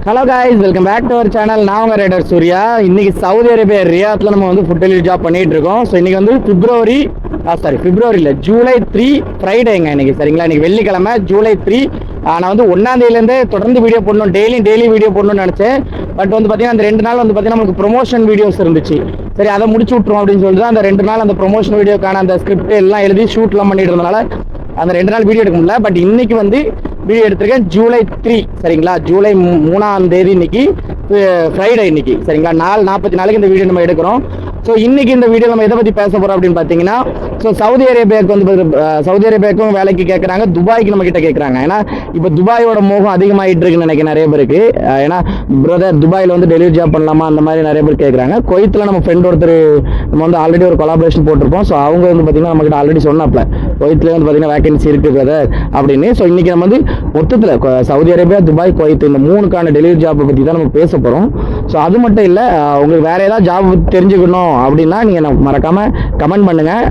Hello guys, welcome back to our channel. நான் உங்கள் rider Surya. இன்னைக்கு சவுதி அரேபியா ரியாத்தில் நம்ம வந்து ஃபுட் டெலிவரி ஜாப் பண்ணிட்டு இருக்கோம். ஸோ இன்னைக்கு வந்து பிப்ரவரி இல்லை, ஜூலை 3 ஃப்ரைடேங்க இன்னைக்கு. சரிங்களா, இன்னைக்கு வெள்ளிக்கிழமை ஜூலை 3. நான் வந்து 1ஆம் தேதியிலேருந்தே தொடர்ந்து வீடியோ போடணும், டெய்லி வீடியோ போடணும்னு நினச்சேன். பட் வந்து பார்த்தீங்கன்னா அந்த 2 நாள் வந்து பார்த்தீங்கன்னா நமக்கு ப்ரொமோஷன் வீடியோஸ் இருந்துச்சு. சரி, அதை முடிச்சு விட்ருவோம் அப்படின்னு சொல்லிட்டு அந்த 2 நாள் அந்த ப்ரொமோஷன் வீடியோக்கான அந்த ஸ்கிரிப்ட் எல்லாம் எழுதி ஷூட்லாம் பண்ணிட்டு இருந்தனால அந்த 2 நாள் வீடியோ எடுக்க முடியல. பட் இன்னைக்கு வந்து வீடியோ எடுத்திருக்கேன் ஜூலை 3. சரிங்களா, ஜூலை 3ஆம் தேதி இன்னைக்கு ஃப்ரைடே இன்னைக்கு. சரிங்களா, 4:44 இந்த வீடியோ நம்ம எடுக்கிறோம். ஸோ இன்னைக்கு இந்த வீடியோ நம்ம எதை பற்றி பேச போகிறோம் அப்படின்னு பார்த்தீங்கன்னா, ஸோ சவுதி அரேபியாவுக்கும் வேலைக்கு கேட்குறாங்க, துபாய்க்கு நம்ம கிட்ட கேட்குறாங்க. ஏன்னா இப்போ துபாயோட மோகம் அதிகமாகிட்டு இருக்குன்னு நினைக்கிறேன் நிறைய பேருக்கு. ஏன்னா பிரதர் துபாயில் வந்து டெலிவரி ஜாப் பண்ணலாமா அந்த மாதிரி நிறைய பேர் கேட்குறாங்க. குவைத்தில் நம்ம ஃப்ரெண்ட் ஒருத்தர் நம்ம வந்து ஆல்ரெடி ஒரு கொலாபரேஷன் போட்டிருப்போம். ஸோ அவங்க வந்து பார்த்தீங்கன்னா நம்மகிட்ட ஆல்ரெடி சொன்னாப்ல குவைத்தில் வந்து பார்த்தீங்கன்னா வேகன்சி இருக்குது பிரதர் அப்படின்னு. ஸோ இன்னைக்கு நம்ம வந்து மொத்தத்தில் சவுதி அரேபியா, துபாய், குவைத் இந்த 3க்கான டெலிவரி ஜாப்பை பற்றி தான் நம்ம பேச போகிறோம். ஸோ அது மட்டும் இல்லை, உங்களுக்கு வேறு ஏதாவது ஜாப் தெரிஞ்சுக்கணும் அப்படின்னா நீங்கள் மறக்காமல் கமெண்ட் பண்ணுங்கள்,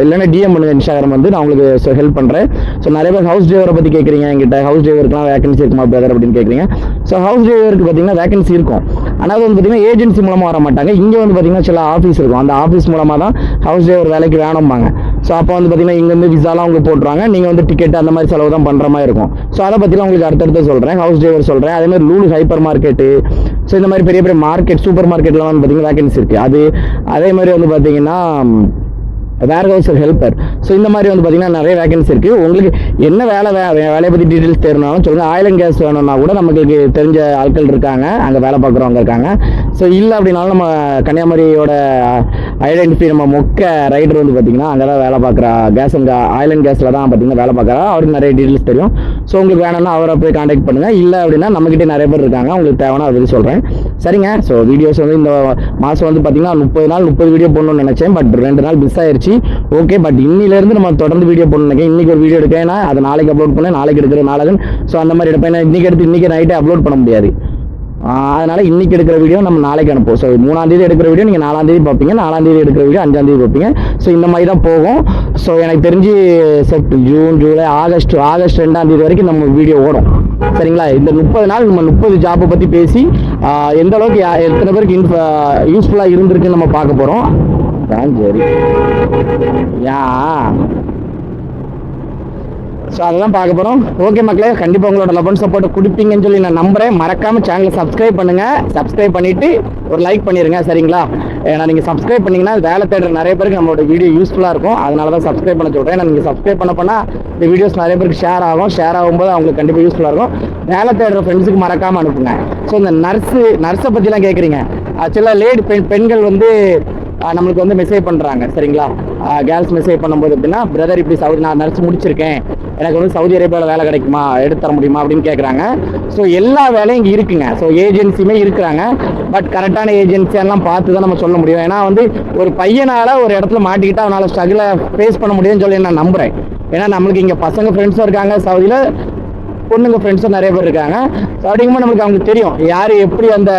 இல்லைன்னா டிஎம் பண்ணுங்கள் இன்ஸ்டாகிராம் வந்து, நான் உங்களுக்கு ஹெல்ப் பண்ணுறேன். ஸோ நிறைய பேர் ஹவுஸ் டிரைவரை பற்றி கேட்குறீங்க, எங்கிட்ட ஹவுஸ் டிரைவருக்குலாம் வேகன்சி இருக்குமா பிரதர் அப்படின்னு கேட்குறீங்க. ஸோ ஹவுஸ் டிரைவருக்கு பார்த்தீங்கன்னா வேகன்சி இருக்கும். ஆனால் வந்து பார்த்தீங்கன்னா ஏஜென்சி மூலமாக வர மாட்டாங்க. இங்கே வந்து பார்த்தீங்கன்னா சில ஆஃபீஸ் இருக்கும், அந்த ஆஃபீஸ் மூலமாக தான் ஹவுஸ் டிரைவர் வேலைக்கு வேணும்பாங்க. ஸோ அப்போ வந்து பார்த்தீங்கன்னா இங்கேருந்து விசாலாம் அவங்க போட்டுருவாங்க, நீங்கள் வந்து டிக்கெட் அந்த மாதிரி செலவு தான் பண்ணுற மாதிரி இருக்கும். ஸோ அதை பற்றிலாம் உங்களுக்கு அடுத்தடுத்து சொல்கிறேன், ஹவுஸ் டிரைவர் சொல்கிறேன். அதேமாதிரி லூலு ஹைப்பர் மார்க்கெட்டு, ஸோ இந்த மாதிரி பெரிய பெரிய மார்க்கெட், சூப்பர் மார்க்கெட்லாம் வந்து பார்த்தீங்கன்னா வேகன்சி இருக்குது. அதே மாதிரி வந்து பார்த்தீங்கன்னா வேர் ஹவுஸ் ஹெல்ப்பர். ஸோ இந்த மாதிரி வந்து பார்த்தீங்கன்னா நிறைய வேகன்சி இருக்குது. உங்களுக்கு என்ன வேலையை பற்றி டீட்டெயில்ஸ் தெரினாலும் சொல்லுங்கள். ஆயில் அண்ட் கேஸ் வேணும்னா கூட நமக்கு தெரிஞ்ச ஆட்கள் இருக்காங்க, அங்கே வேலை பார்க்குறவங்க இருக்காங்க. ஸோ இல்லை அப்படின்னாலும் நம்ம கன்னியாகுமரியோட ஐடென்டிஃபை நம்ம மொக்க ரைடர் வந்து பார்த்தீங்கன்னா அங்கே தான் வேலை பார்க்குறா, கேஸ் அண்ட் ஆயில் அண்ட் கேஸில் தான் பார்த்தீங்கன்னா வேலை பார்க்குறா. அவருக்கு நிறைய டீட்டெயில்ஸ் தெரியும். ஸோ உங்களுக்கு வேணும்னா அவரை போய் கான்டாக்ட் பண்ணுங்கள். இல்லை அப்படின்னா நம்மகிட்டே நிறைய பேர் இருக்காங்க, உங்களுக்கு தேவைன்னா அதை பற்றி சொல்கிறேன். சரிங்க. ஸோ வீடியோஸ் வந்து இந்த மாதம் வந்து பார்த்தீங்கன்னா 30 நாள் 30 வீடியோ போடணும்னு நினச்சேன். பட் 2 நாள் மிஸ் ஆயிடுச்சு. ஓகே, பட் இன்னிலேருந்து நம்ம தொடர்ந்து வீடியோ போடணும் நினைக்கிறேன். இன்னைக்கு ஒரு வீடியோ எடுக்கேன்னா அதை நாளைக்கு அப்லோட் பண்ணேன், நாளைக்கு எடுக்கிற நாளைக்கு. ஸோ அந்த மாதிரி எடுப்பேன். இன்னைக்கு எடுத்து இன்னைக்கு நைட்டே அப்லோட் பண்ண முடியாது. அதனால இன்னைக்கு எடுக்கிற வீடியோ நம்ம நாளைக்கு அனுப்புவோம். ஸோ 3ஆம் தேதி எடுக்கிற வீடியோ நீங்கள் 4ஆம் தேதி பார்ப்பீங்க, 4ஆம் தேதி எடுக்கிற வீடியோ 5ஆம் தேதி பார்ப்பீங்க. ஸோ இந்த மாதிரி தான் போகும். ஸோ எனக்கு தெரிஞ்சு ஜூன், ஜூலை, ஆகஸ்ட் 2ஆம் தேதி வரைக்கும் நம்ம வீடியோ ஓடும். சரிங்களா, இந்த 30 நாள் நம்ம 30 ஜாப்பை பற்றி பேசி எந்த அளவுக்கு எத்தனை பேருக்கு யூஸ்ஃபுல்லாக இருந்திருக்குன்னு நம்ம பார்க்க போகிறோம். சரி, ஸோ அதெல்லாம் பார்க்க போகிறோம். ஓகே மக்களே, கண்டிப்பாக உங்களோட லவ் அண்ட் சப்போர்ட் கொடுப்பீங்கன்னு சொல்லி நான் நம்புறேன். மறக்காமல் சேனலை சப்ஸ்கிரைப் பண்ணுங்கள். சப்ஸ்கிரைப் பண்ணிவிட்டு ஒரு லைக் பண்ணிடுங்க. சரிங்களா, ஏன்னா நீங்கள் சப்ஸ்கிரைப் பண்ணிங்கன்னா வேலை தேடுற நிறைய பேருக்கு நம்மளோட வீடியோ யூஸ்ஃபுல்லாக இருக்கும். அதனால தான் சப்ஸ்கிரைப் பண்ண சொல்கிறேன். ஏன்னா நீங்கள் சப்ஸ்கிரைப் பண்ணால் இந்த வீடியோஸ் நிறைய பேருக்கு ஷேர் ஆகும்போது அவங்களுக்கு கண்டிப்பாக யூஸ்ஃபுல்லாக இருக்கும். வேலை தேடுற ஃப்ரெண்ட்ஸுக்கு மறக்காமல் அனுப்புங்க. ஸோ இந்த நர்ஸை பற்றிலாம் கேட்குறீங்க. ஆக்சுவலாக பெண்கள் வந்து நம்மளுக்கு வந்து மெசேஜ் பண்ணுறாங்க. சரிங்களா, கேர்ள்ஸ் மெசேஜ் பண்ணும்போது எப்படின்னா, பிரதர் இப்படி நான் நர்ஸ் முடிச்சிருக்கேன், எனக்கு வந்து சவுதி அரேபியாவில் வேலை கிடைக்குமா, எடுத்து தர முடியுமா அப்படின்னு கேட்குறாங்க. ஸோ எல்லா வேலையும் இங்கே இருக்குங்க. ஸோ ஏஜென்சியுமே இருக்கிறாங்க. பட் கரெக்டான ஏஜென்சியெல்லாம் பார்த்து தான் நம்ம சொல்ல முடியும். ஏன்னா வந்து ஒரு பையனால் ஒரு இடத்துல மாட்டிக்கிட்டு அவனால் ஸ்ட்ரகிளை ஃபேஸ் பண்ண முடியும்னு சொல்லி நான் நம்புகிறேன். ஏன்னா நம்மளுக்கு இங்கே பசங்க ஃப்ரெண்ட்ஸும் இருக்காங்க, சவுதியில் பொண்ணுங்க ஃப்ரெண்ட்ஸும் நிறைய பேர் இருக்காங்க. ஸோ அப்படிங்கும்போது நம்மளுக்கு அவங்களுக்கு தெரியும் யார் எப்படி அந்த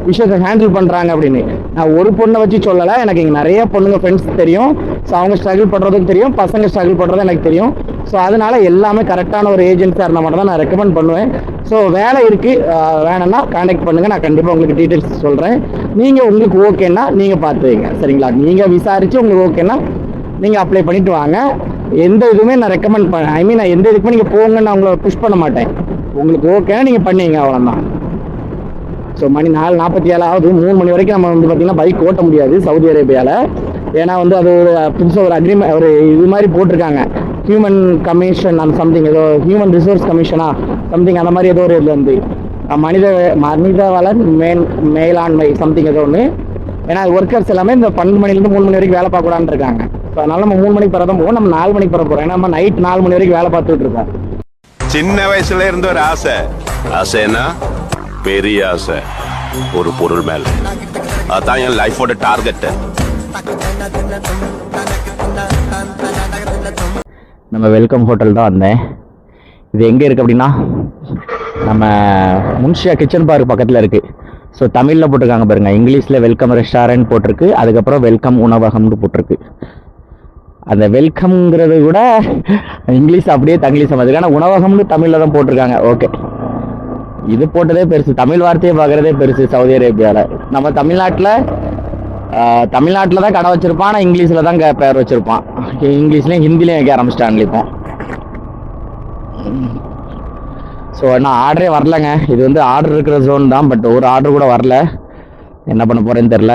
விஷயத்தை ஹேண்டில் பண்ணுறாங்க அப்படின்னு. நான் ஒரு பொண்ணை வச்சு சொல்லலை, எனக்கு இங்கே நிறைய பொண்ணுங்க ஃப்ரெண்ட்ஸ் தெரியும். ஸோ அவங்க ஸ்ட்ரகிள் பண்ணுறதும் தெரியும், பசங்க ஸ்ட்ரகிள் பண்ணுறதும் எனக்கு தெரியும். ஸோ அதனால் எல்லாமே கரெக்டான ஒரு ஏஜென்சியாக இருந்தால் மட்டும் தான் நான் ரெக்கமெண்ட் பண்ணுவேன். ஸோ வேலை இருக்குது, வேணும்னா கான்டாக்ட் பண்ணுங்கள், நான் கண்டிப்பாக உங்களுக்கு டீட்டெயில்ஸ் சொல்கிறேன். நீங்கள் உங்களுக்கு ஓகேன்னா நீங்கள் பார்த்து வைங்க. சரிங்களா, நீங்கள் விசாரித்து உங்களுக்கு ஓகேன்னா நீங்கள் அப்ளை பண்ணிவிட்டு வாங்க. எந்த இதுவுமே நான் ரெக்கமெண்ட் நான் எந்த இதுக்குமே நீங்கள் போங்கன்னு நான் உங்களை புஷ் பண்ண மாட்டேன். உங்களுக்கு ஓகேன்னா நீங்கள் பண்ணுவீங்க, அவ்வளோதான். ஸோ மணி 4:47 ஆகுது. 3 மணி வரைக்கும் நம்ம வந்து பார்த்திங்கன்னா பைக் ஓட்ட முடியாது சவுதி அரேபியாவில். ஏன்னா வந்து அது ஒரு புதுசாக ஒரு அக்ரிமெண்ட், ஒரு இது மாதிரி போட்டிருக்காங்க, ஹியூமன் கமிஷன் அந்த சம்திங், ஏதோ ஹியூமன் ரிசோர்ஸ் கமிஷனா சம்திங் அந்த மாதிரி ஏதோ ஒரு இதில் வந்து மனித வள மேலாண்மை சம்திங் ஏதோ ஒன்று. ஏன்னா ஒர்க்கர்ஸ் எல்லாமே இந்த 12 மணிலேருந்து 3 மணி வரைக்கும் வேலை பார்க்கக்கூடாதுன்னு இருக்காங்க. ஸோ அதனால நம்ம 3 மணிக்கு பிறகு தான் போவோம். நம்ம 4 மணிக்கு பிறகு போகிறோம். ஏன்னா நம்ம நைட் 4 மணி வரைக்கும் வேலை பார்த்துட்டு இருக்கோம். சின்ன வயசுல இருந்து ஒரு ஆசைன்னா பெரிய ஆசை, ஒரு பொருள் மேல. அதான் என் லைஃபோட டார்கெட். நம்ம வெல்கம் ஹோட்டல் தான் வந்தேன். இது எங்கே இருக்குது அப்படின்னா நம்ம முன்ஷியா கிச்சன் பார்க் பக்கத்தில் இருக்குது. ஸோ தமிழில் போட்டிருக்காங்க பாருங்க, இங்கிலீஷில் வெல்கம் ரெஸ்டாரண்ட் போட்டிருக்கு, அதுக்கப்புறம் வெல்கம் உணவகம்னு போட்டிருக்கு. அந்த வெல்கம்ங்கிறது கூட இங்கிலீஷ் அப்படியே தங்கிலீஷ் மாதிரி, ஆனால் உணவகம்னு தமிழில் தான் போட்டிருக்காங்க. ஓகே, இது போட்டதே பெருசு, தமிழ் வார்த்தையை பார்க்குறதே பெருசு சவுதி அரேபியாவில். நம்ம தமிழ்நாட்டில் தான் கடை வச்சுருப்பான், ஆனால் இங்கிலீஷில் தான் பேர் வச்சுருப்பான். இங்கிலீஷ்லேயும் ஹிந்திலையும் வைக்க ஆரம்பிச்சிட்டாங்க இப்போ. ஸோ நான் ஆர்டரே வரலங்க. இது வந்து ஆர்டர் இருக்கிற ஜோன் தான், பட் ஒரு ஆர்டர் கூட வரல. என்ன பண்ண போகிறேன்னு தெரில.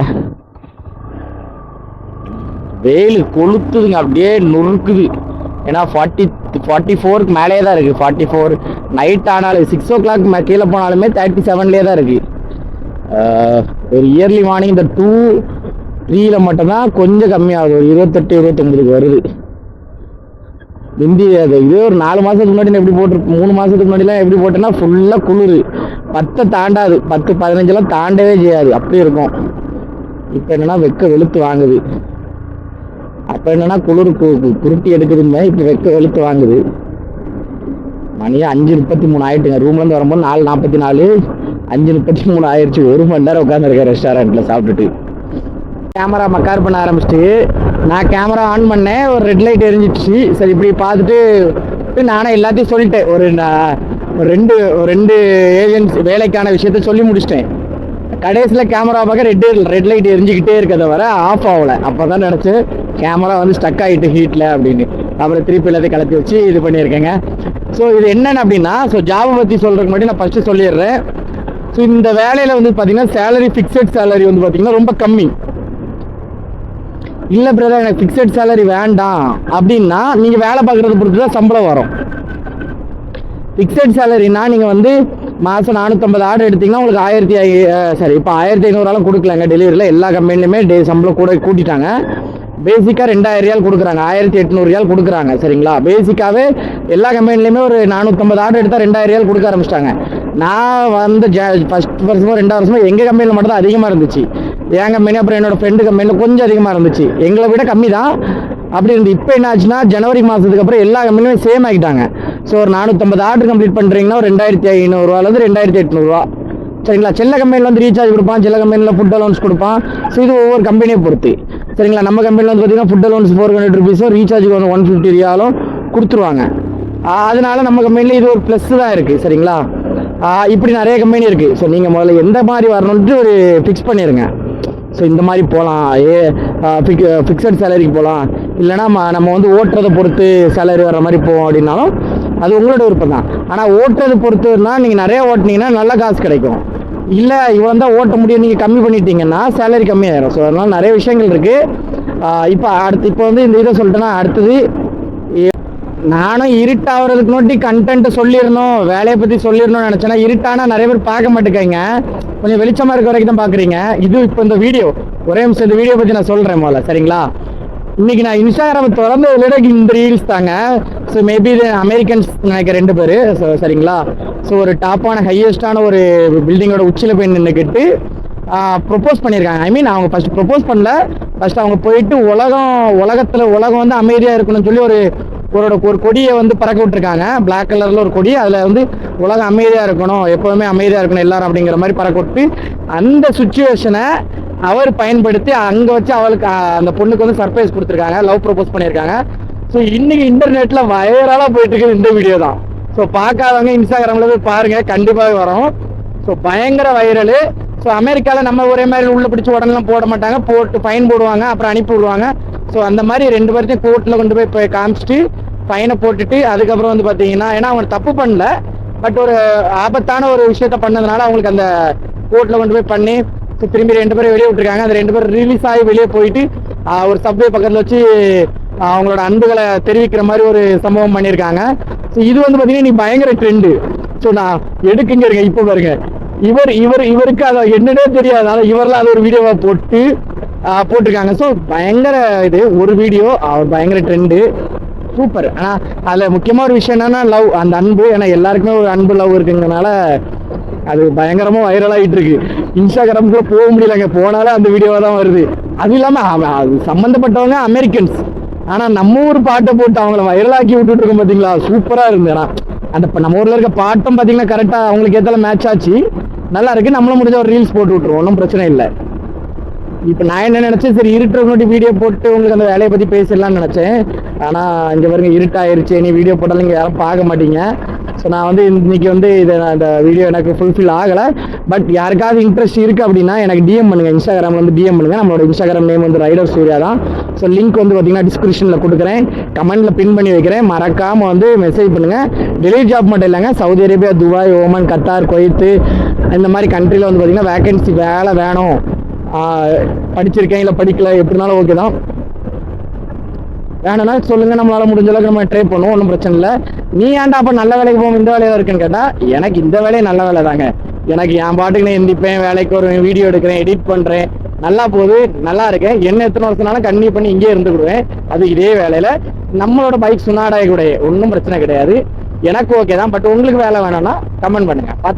வெயில் கொளுத்துதுங்க, அப்படியே நொறுக்குது. ஏன்னா 44க்கு மேலே தான் இருக்குது. 44 நைட் ஆனாலும் 6 o'clock கீழே போனாலுமே 37லேயே தான் இருக்குது. ஒரு இயர்லி மார்னிங் இந்த 2-3 மட்டும்தான் கொஞ்சம் கம்மியாகுது, ஒரு 28-29க்கு வருது. இந்தி அது இதே ஒரு 4 மாதத்துக்கு முன்னாடி எப்படி போட்டு 3 மாதத்துக்கு முன்னாடிலாம் எப்படி போட்டேன்னா ஃபுல்லாக குளிர் 10 தாண்டாது, 10-15 தாண்டவே செய்யாது, அப்படி இருக்கும். இப்போ என்னன்னா வெளுத்து வாங்குது. அப்போ என்னன்னா குளிர் குருட்டி எடுக்குதுங்க, இப்போ வெளுத்து வாங்குது. மணி 5:33 ஆயிட்டுங்க. ரூம்லேருந்து வரும்போது 4:44, 5:33 ஆயிடுச்சு. 1 மணி நேரம் உட்காந்துருக்கேன் ரெஸ்டாரண்ட்டில் சாப்பிட்டுட்டு. கேமரா மக்கார் பண்ண ஆரம்பிச்சிட்டு நான் கேமரா ஆன் பண்ணேன், ஒரு ரெட் லைட் எரிஞ்சிடுச்சு. சரி இப்படி பார்த்துட்டு நானே எல்லாத்தையும் சொல்லிட்டேன். ஒரு ரெண்டு ஏஜென்சி வேலைக்கான விஷயத்த சொல்லி முடிச்சிட்டேன். கடைசியில் கேமரா பார்க்க ரெட் லைட் எரிஞ்சிக்கிட்டே இருக்கிறத வர ஆஃப் ஆகலை. அப்போ தான் நினச்சேன் கேமரா வந்து ஸ்டக் ஆகிட்டு ஹீட்டில் அப்படின்னு. அப்புறம் திருப்பி எல்லாத்தையும் கலத்தி வச்சு இது பண்ணியிருக்கேங்க. ஸோ இது என்னென்னு அப்படின்னா, ஸோ ஜாபை பற்றி சொல்கிறதுக்கு முன்னாடி நான் ஃபஸ்ட்டு சொல்லிடுறேன். ஸோ இந்த வேலையில் வந்து பார்த்தீங்கன்னா சேலரி, ஃபிக்ஸட் சேலரி வந்து பார்த்தீங்கன்னா ரொம்ப கம்மி. இல்லை பிரதர் எனக்கு ஃபிக்ஸட் சேலரி வேண்டாம் அப்படின்னா நீங்கள் வேலை பார்க்குறத பொறுத்து தான் சம்பளம் வரும். ஃபிக்ஸட் சேலரினா நீங்கள் வந்து மாதம் 450 ஆர்டர் எடுத்திங்கன்னா உங்களுக்கு இப்போ 1500 கொடுக்கலாங்க டெலிவரியில். எல்லா கம்பெனிலுமே சம்பளம் கூட்டிட்டாங்க. பேசிக்காக 2000 ரியால் கொடுக்குறாங்க, 1800 ரியால் கொடுக்குறாங்க. சரிங்களா, பேசிக்காகவே எல்லா கம்பெனிலையுமே ஒரு 450 ஆர்டர் எடுத்தால் 2000 ரியால் கொடுக்க ஆரம்பிச்சிட்டாங்க. நான் வந்து ஃபஸ்ட் வருஷமோ 2வது வருஷமோ எங்கள் கம்பெனியில் மட்டும் தான் அதிகமாக இருந்துச்சு. என் கம்பெனி அப்புறம் என்னோடய ஃப்ரெண்டு கம்பெனியில் கொஞ்சம் அதிகமாக இருந்துச்சு, எங்களை விட கம்மி தான். அப்படி இருந்து இப்போ என்ன ஆச்சுன்னா ஜனவரி மாதத்துக்கு அப்புறம் எல்லா கம்பெனியுமே சேம் ஆகிட்டாங்க. ஸோ ஒரு 450 ஆர்டர் கம்ப்ளீட் பண்ணுறீங்கன்னா ஒரு 2500 2800. சரிங்களா, சில கம்பெனியில் வந்து ரீசார்ஜ் கொடுப்பான், சில கம்பெனியில் ஃபுட் அலோன்ஸ் கொடுப்பான். ஸோ இது ஒவ்வொரு கம்பெனியை பொறுத்து. சரிங்களா, நம்ம கம்பெனியில் வந்து பார்த்தீங்கன்னா ஃபுட் அலோன்ஸ் 400 ருபீஸும் ரீசார்ஜுக்கு வந்து 150 ரியாலும் கொடுத்துருவாங்க. அதனால நம்ம கம்பெனியில் இது ஒரு ப்ளஸ் தான் இருக்குது. சரிங்களா, இப்படி நிறைய கம்பெனி இருக்குது. ஸோ நீங்கள் முதல்ல எந்த மாதிரி வரணுன்ட்டு ஒரு ஃபிக்ஸ் பண்ணிடுங்க. ஸோ இந்த மாதிரி போகலாம், ஃபிக்ஸட் சேலரிக்கு போகலாம், இல்லைனா நம்ம வந்து ஓட்டுறதை பொறுத்து சேலரி வர்ற மாதிரி போவோம் அப்படின்னாலும் அது உங்களோட விருப்பம் தான். ஆனால் ஓட்டுறதை பொறுத்துனா நீங்கள் நிறைய ஓட்டினீங்கன்னா நல்ல காசு கிடைக்கும். இல்லை இவன் தான் ஓட்ட முடியும் நீங்கள் கம்மி பண்ணிட்டீங்கன்னா சேலரி கம்மியாயிரும். ஸோ அதனால் நிறைய விஷயங்கள் இருக்குது. இப்போ வந்து இந்த இதை சொல்லிட்டேன்னா அடுத்தது நானும் இருட்டாகிறதுக்கு நோட்டி கண்டென்ட்டை சொல்லிடணும், வேலையை பற்றி சொல்லிடணும்னு நினச்சேன்னா இருட்டானா நிறைய பேர் பார்க்க மாட்டேங்க, கொஞ்சம் வெளிச்சமாக இருக்க வரைக்கும் தான் பார்க்குறீங்க. இது இப்போ இந்த வீடியோ ஒரே நிமிஷம் இந்த வீடியோ பற்றி நான் சொல்கிறேன் முதல்ல. சரிங்களா, இன்றைக்கி நான் இன்ஸ்டாகிராமை திறந்ததுல இந்த ரீல்ஸ் தாங்க. ஸோ மேபி இது அமெரிக்கன்ஸ் நினைக்கிறேன் 2 பேர். ஸோ சரிங்களா, ஸோ ஒரு டாப்பான ஹையஸ்டான ஒரு பில்டிங்கோட உச்சியில் போய் நின்றுக்கிட்டு ப்ரொப்போஸ் பண்ணியிருக்காங்க. ஐ மீன் அவங்க ஃபஸ்ட் ப்ரொப்போஸ் பண்ணல, ஃபஸ்ட் அவங்க போயிட்டு உலகம் வந்து அமைதியாக இருக்கணும்னு சொல்லி ஒரு கொடியை வந்து பறக்க விட்டுருக்காங்க. பிளாக் கலரில் ஒரு கொடி, அதில் வந்து உலகம் அமைதியாக இருக்கணும், எப்போவுமே அமைதியாக இருக்கணும் எல்லாரும் அப்படிங்கிற மாதிரி பறக்க விட்டு அந்த சுச்சுவேஷனை அவர் பயன்படுத்தி அங்கே வச்சு அவளுக்கு அந்த பொண்ணுக்கு வந்து சர்ப்ரைஸ் கொடுத்துருக்காங்க, லவ் ப்ரொப்போஸ் பண்ணியிருக்காங்க. ஸோ இன்னைக்கு இன்டர்நெட்டில் வைரலாக போயிட்டு இருக்குது இந்த வீடியோ தான். ஸோ பார்க்காதவங்க இன்ஸ்டாகிராமில் போய் பாருங்கள், கண்டிப்பாக வரும். ஸோ பயங்கர வைரலு. ஸோ அமெரிக்காவில் நம்ம ஒரே மாதிரி உள்ள பிடிச்சி உடனெலாம் போட மாட்டாங்க, போட்டு ஃபைன் போடுவாங்க, அப்புறம் அனுப்பி விடுவாங்க. ஸோ அந்த மாதிரி 2 பேர்த்தையும் கோர்ட்டில் கொண்டு போய் காமிச்சிட்டு ஃபைனை போட்டுட்டு அதுக்கப்புறம் வந்து பார்த்தீங்கன்னா, ஏன்னா அவங்க தப்பு பண்ணல, பட் ஒரு ஆபத்தான ஒரு விஷயத்த பண்ணதுனால அவங்களுக்கு அந்த கோர்ட்டில் கொண்டு போய் பண்ணி திரும்பி 2 பேரும் வெளியே விட்டுருக்காங்க. அந்த 2 பேர் ரிலீஸ் ஆகி வெளியே போயிட்டு ஒரு சப்வே பக்கத்தில் வச்சு அவங்களோட அன்புகளை தெரிவிக்கிற மாதிரி ஒரு சம்பவம் பண்ணியிருக்காங்க. ஸோ இது வந்து பார்த்தீங்கன்னா நீ பயங்கர ட்ரெண்டு. ஸோ நான் எடுக்குங்க இருங்க, இப்போ பாருங்க, இவருக்கு அதை என்னன்னே தெரியாது, அதாவது இவரெல்லாம் அது ஒரு வீடியோவாக போட்டிருக்காங்க. ஸோ பயங்கர இது ஒரு வீடியோ, அவர் பயங்கர ட்ரெண்டு, சூப்பர். ஆனால் அதில் முக்கியமாக ஒரு விஷயம் என்னன்னா லவ், அந்த அன்பு. ஏன்னா எல்லாருக்குமே ஒரு அன்பு லவ் இருக்குங்கிறனால அது பயங்கரமாக வைரலாகிட்டு இருக்கு. இன்ஸ்டாகிராமுக்குள்ள போக முடியலங்க, போனாலும் அந்த வீடியோவாக தான் வருது. அது இல்லாமல் அது சம்மந்தப்பட்டவங்க அமெரிக்கன்ஸ், ஆனால் நம்ம ஊர் பாட்டை போட்டு அவங்கள வைரலாக்கி விட்டுட்டு இருக்கோம் பார்த்தீங்களா, சூப்பராக இருந்து. ஏன்னா அந்த நம்ம ஊரில் இருக்க பாட்டும் பார்த்தீங்கன்னா கரெக்டாக அவங்களுக்கு ஏற்றால மேட்ச் ஆச்சு, நல்லா இருக்கு. நம்மளும் முடிஞ்ச ஒரு ரீல்ஸ் போட்டு விட்ருவோம், ஒன்றும் பிரச்சனை இல்லை. இப்போ நான் என்ன நினச்சேன், சரி இருட்டுறவங்க வீடியோ போட்டு உங்களுக்கு அந்த வேலையை பற்றி பேசிடலாம்னு நினச்சேன். ஆனால் இங்கே பாருங்க இருட்டாயிருச்சு, நீ வீடியோ போட்டாலும் இங்கே யாரும் பார்க்க மாட்டீங்க. ஸோ நான் வந்து இன்னைக்கு வந்து இந்த வீடியோ எனக்கு ஃபுல்ஃபில் ஆகலை. பட் யாருக்காவது இன்ட்ரெஸ்ட் இருக்குது அப்படின்னா எனக்கு டிஎம் பண்ணுங்கள், இன்ஸ்டாகிராமில் வந்து டிஎம் பண்ணுங்கள். நம்மளோட இன்ஸ்டாகிராம் நேம் வந்து ரைடர் சூர்யா தான். ஸோ லிங்க் வந்து பார்த்தீங்கன்னா டிஸ்கிரிப்ஷனில் கொடுக்குறேன், கமெண்ட்டில் பின் பண்ணி வைக்கிறேன். மறக்காமல் வந்து மெசேஜ் பண்ணுங்கள். டெலிவரி ஜாப் மட்டும் இல்லைங்க, Saudi Arabia, Dubai, Oman, Qatar, Kuwait இந்த மாதிரி கண்ட்ரியில் வந்து பார்த்தீங்கன்னா வேகன்சி வேலை வேணும், படிச்சிருக்கேன் இல்லை படிக்கல எப்படினாலும் ஓகே தான். வேணும்னா சொல்லுங்க, நம்மளால முடிஞ்ச அளவுக்கு நம்ம ட்ரை பண்ணுவோம், ஒன்றும் பிரச்சனை இல்லை. நீ ஏன்டா அப்போ நல்ல வேலைக்கு போகும் இந்த வேலையாக இருக்குன்னு கேட்டால், எனக்கு இந்த வேலையே நல்ல வேலை தாங்க. எனக்கு என் பாட்டுக்கு நான் எந்திப்பேன், வேலைக்கு வருவேன், வீடியோ எடுக்கிறேன், எடிட் பண்ணுறேன், நல்லா போகுது, நல்லா இருக்கேன். என்ன எத்தனை வருஷம்னாலும் கன்டினியூ பண்ணி இங்கே இருந்துக்கிடுவேன். அது இதே வேலையில் நம்மளோட பைக் சுனாடாய கூட ஒன்றும் பிரச்சனை கிடையாது. எனக்கு ஓகே தான். பட் உங்களுக்கு வேலை வேணும்னா கமெண்ட் பண்ணுங்க, பார்த்து